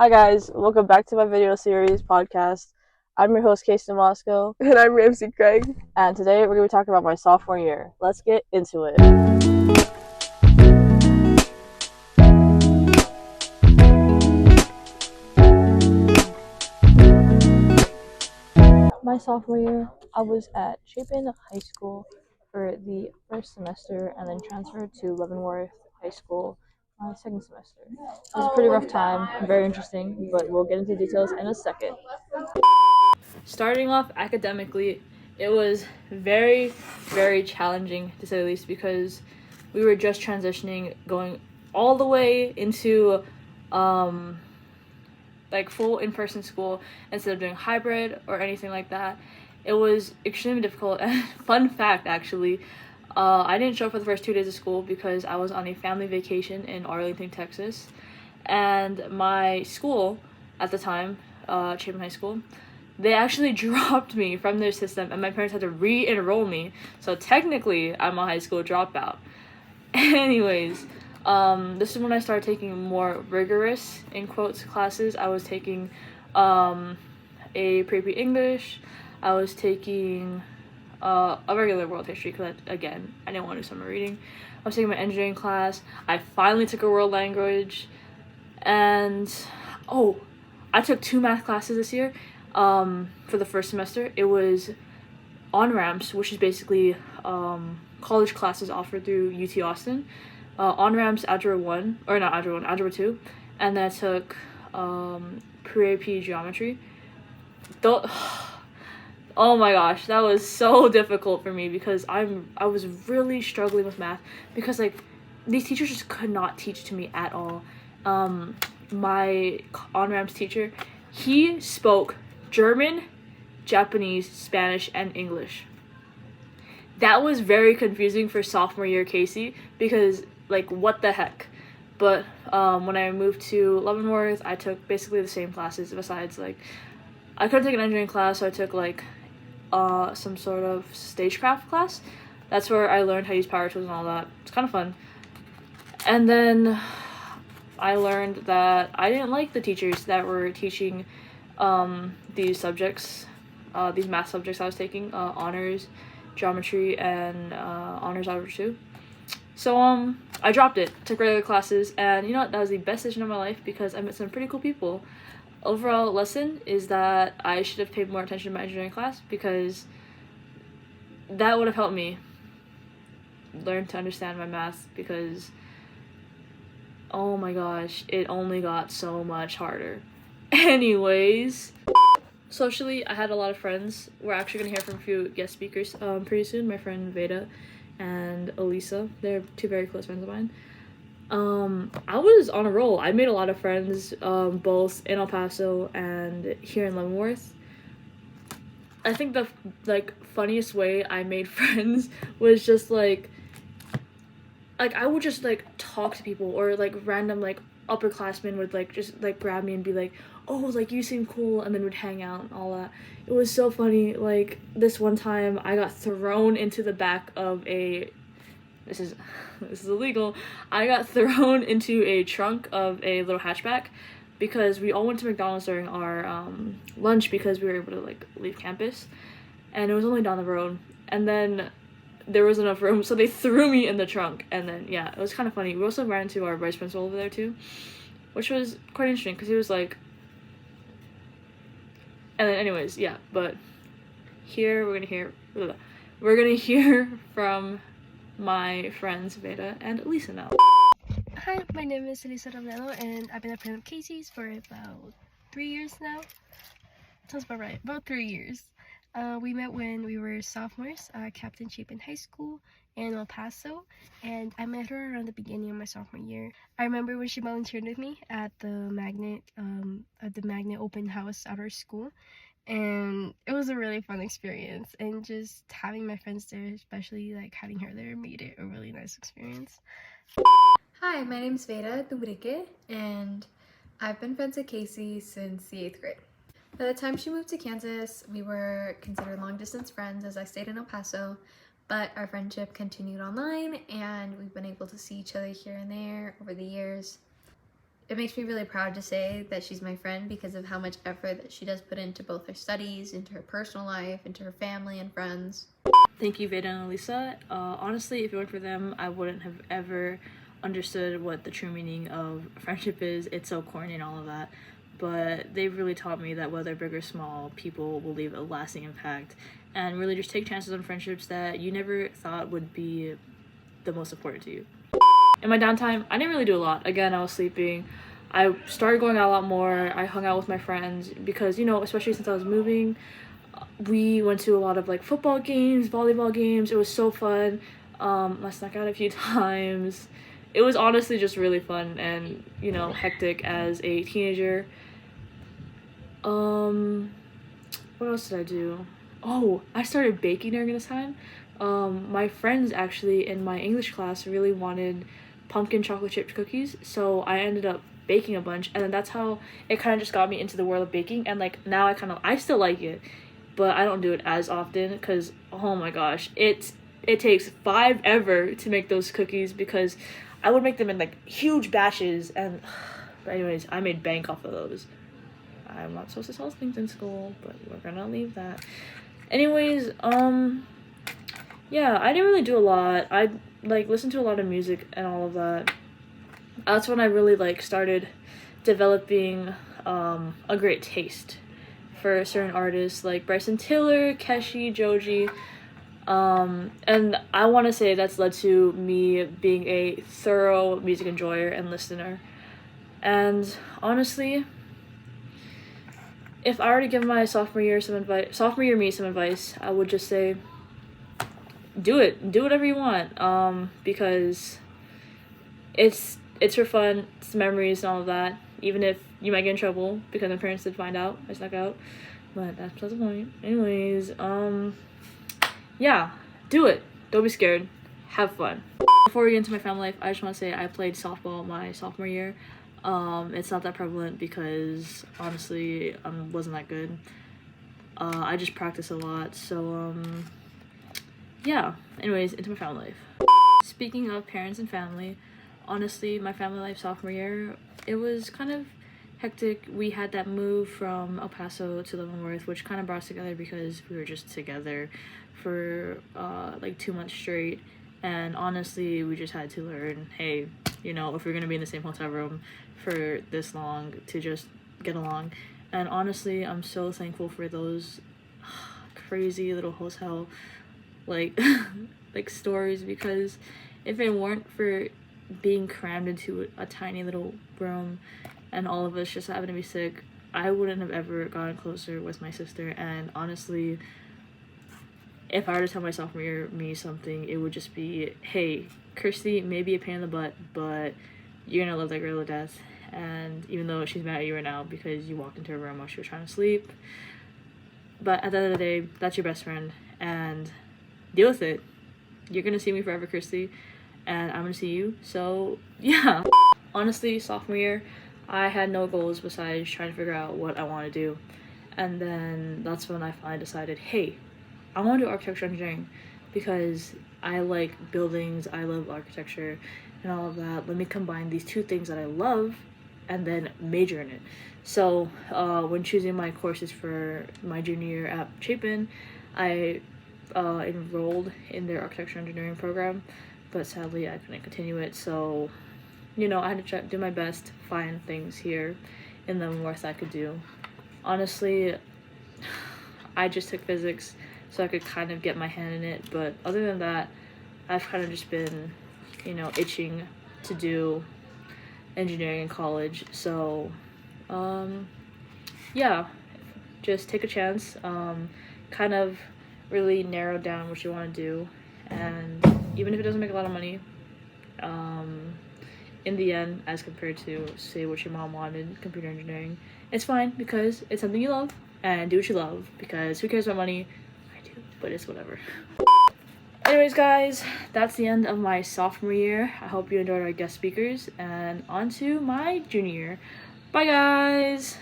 Hi guys, welcome back to my video series podcast. I'm your host, Casey Moscow. And I'm Ramsey Craig. And today we're going to be talking about my sophomore year. Let's get into it. My sophomore year, I was at Chapin High School for the first semester and then transferred to Leavenworth High School my second semester. It was a pretty rough time, very interesting, but we'll get into details in a second. Starting off academically, it was very, very challenging to say the least because we were just transitioning, going all the way into like full in-person school instead of doing hybrid or anything like that. It was extremely difficult. And fun fact, actually, I didn't show up for the first 2 days of school because I was on a family vacation in Arlington, Texas, and my school at the time, Chapin High School, they actually dropped me from their system, and my parents had to re-enroll me. So technically, I'm a high school dropout. Anyways, this is when I started taking more rigorous, in quotes, classes. I was taking a pre-P English. I was taking a regular world history because, again, I didn't want to do summer reading. I was taking my engineering class. I finally took a world language. And, I took 2 math classes this year for the first semester. It was on-ramps, which is basically college classes offered through UT Austin. On-ramps, Algebra 1, or not Algebra 1, Algebra 2. And then I took pre-AP Geometry. Oh my gosh, that was so difficult for me because I was really struggling with math because like these teachers just could not teach to me at all. My on-ramps teacher, he spoke German, Japanese, Spanish, and English. That was very confusing for sophomore year Casey because like what the heck. But when I moved to Leavenworth, I took basically the same classes besides like I couldn't take an engineering class, so I took like some sort of stagecraft class. That's where I learned how to use power tools and all that. It's kind of fun. And then I learned that I didn't like the teachers that were teaching these subjects, these math subjects I was taking, honors, geometry, and honors algebra 2. So I dropped it, took regular classes, and you know what, that was the best decision of my life because I met some pretty cool people. Overall lesson is that I should have paid more attention to my engineering class because that would have helped me learn to understand my math because oh my gosh, it only got so much harder. Anyways, socially, I had a lot of friends. We're actually gonna hear from a few guest speakers pretty soon. My friend Veda and Elisa, they're 2 very close friends of mine. I was on a roll. I made a lot of friends, both in El Paso and here in Leavenworth. I think the funniest way I made friends was just like I would just like talk to people or like random like upperclassmen would like just like grab me and be like, oh, like you seem cool, and then we'd hang out and all that. It was so funny. Like this one time I got thrown into the back of a this is illegal. I got thrown into a trunk of a little hatchback because we all went to McDonald's during our lunch because we were able to like leave campus, and it was only down the road. And then there was enough room, so they threw me in the trunk. And then yeah, it was kind of funny. We also ran into our vice principal over there too, which was quite interesting because he was like. And then anyways, yeah. But here we're gonna hear from my friends Veda and Lisa now. Hi, my name is Elisa Romero, and I've been a friend of Casey's for about 3 years now. Sounds about right, about 3 years. We met when we were sophomores at Captain Chapin High School in El Paso, and I met her around the beginning of my sophomore year. I remember when she volunteered with me at the Magnet open house at our school, and it was a really fun experience, and just having my friends there, especially like having her there, made it a really nice experience. Hi, my name's Veda Dubrique, and I've been friends with Casey since the 8th grade. By the time she moved to Kansas, we were considered long-distance friends as I stayed in El Paso, but our friendship continued online, and we've been able to see each other here and there over the years. it makes me really proud to say that she's my friend because of how much effort that she does put into both her studies, into her personal life, into her family and friends. Thank you, Veda and Elisa. Honestly, if it weren't for them, I wouldn't have ever understood what the true meaning of friendship is. It's so corny and all of that. But they've really taught me that whether big or small, people will leave a lasting impact. And really just take chances on friendships that you never thought would be the most important to you. In my downtime, I didn't really do a lot. Again, I was sleeping. I started going out a lot more. I hung out with my friends because, you know, especially since I was moving, we went to a lot of like football games, volleyball games. It was so fun. I snuck out a few times. It was honestly just really fun and, you know, hectic as a teenager. What else did I do? Oh, I started baking during this time. My friends actually in my English class really wanted pumpkin chocolate chip cookies, so I ended up baking a bunch, and then that's how it kind of just got me into the world of baking. And like now I still like it, but I don't do it as often because oh my gosh, it takes 5 ever to make those cookies because I would make them in like huge batches. And but anyways, I made bank off of those. I'm not supposed to sell things in school, but we're gonna leave that. Anyways, yeah, I didn't really do a lot. I like listened to a lot of music and all of that. That's when I really like started developing a great taste for certain artists like Bryson Tiller, Keshi, Joji. And I want to say that's led to me being a thorough music enjoyer and listener. And honestly, if I were to give my sophomore year me some advice, I would just say do whatever you want, because it's for fun, it's memories and all of that, even if you might get in trouble because my parents did find out I snuck out, but that's besides the point. Anyways, yeah, do it, don't be scared, have fun. Before we get into my family life, I just want to say I played softball my sophomore year. It's not that prevalent because honestly wasn't that good. I just practice a lot, so yeah. Anyways, into my family life. Speaking of parents and family, honestly my family life sophomore year, it was kind of hectic. We had that move from El Paso to Leavenworth, which kind of brought us together because we were just together for like 2 months straight, and honestly we just had to learn, hey, you know, if we're gonna be in the same hotel room for this long, to just get along. And honestly I'm so thankful for those crazy little hotel like like stories, because if it weren't for being crammed into a tiny little room and all of us just happened to be sick, I wouldn't have ever gotten closer with my sister. And honestly, if I were to tell my sophomore year me something, it would just be, hey, Kirsty may be a pain in the butt, but you're gonna love that girl to death. And even though she's mad at you right now because you walked into her room while she was trying to sleep, but at the end of the day, that's your best friend, and deal with it. You're gonna see me forever, Kirsty, and I'm gonna see you. So yeah. Honestly, sophomore year, I had no goals besides trying to figure out what I want to do. And then that's when I finally decided, hey, I want to do architecture engineering because I like buildings, I love architecture and all of that. Let me combine these two things that I love and then major in it. So when choosing my courses for my junior year at Chapin, I enrolled in their architecture engineering program, but sadly I couldn't continue it. So, you know, I had to do my best to find things here in Leavenworth I could do. Honestly, I just took physics so I could kind of get my hand in it, but other than that, I've kind of just been, you know, itching to do engineering in college. So yeah, just take a chance, kind of really narrow down what you want to do, and even if it doesn't make a lot of money, in the end, as compared to say what your mom wanted, computer engineering, it's fine because it's something you love, and do what you love, because who cares about money? I do, but it's whatever. Anyways guys, that's the end of my sophomore year. I hope you enjoyed our guest speakers, and on to my junior year. Bye guys!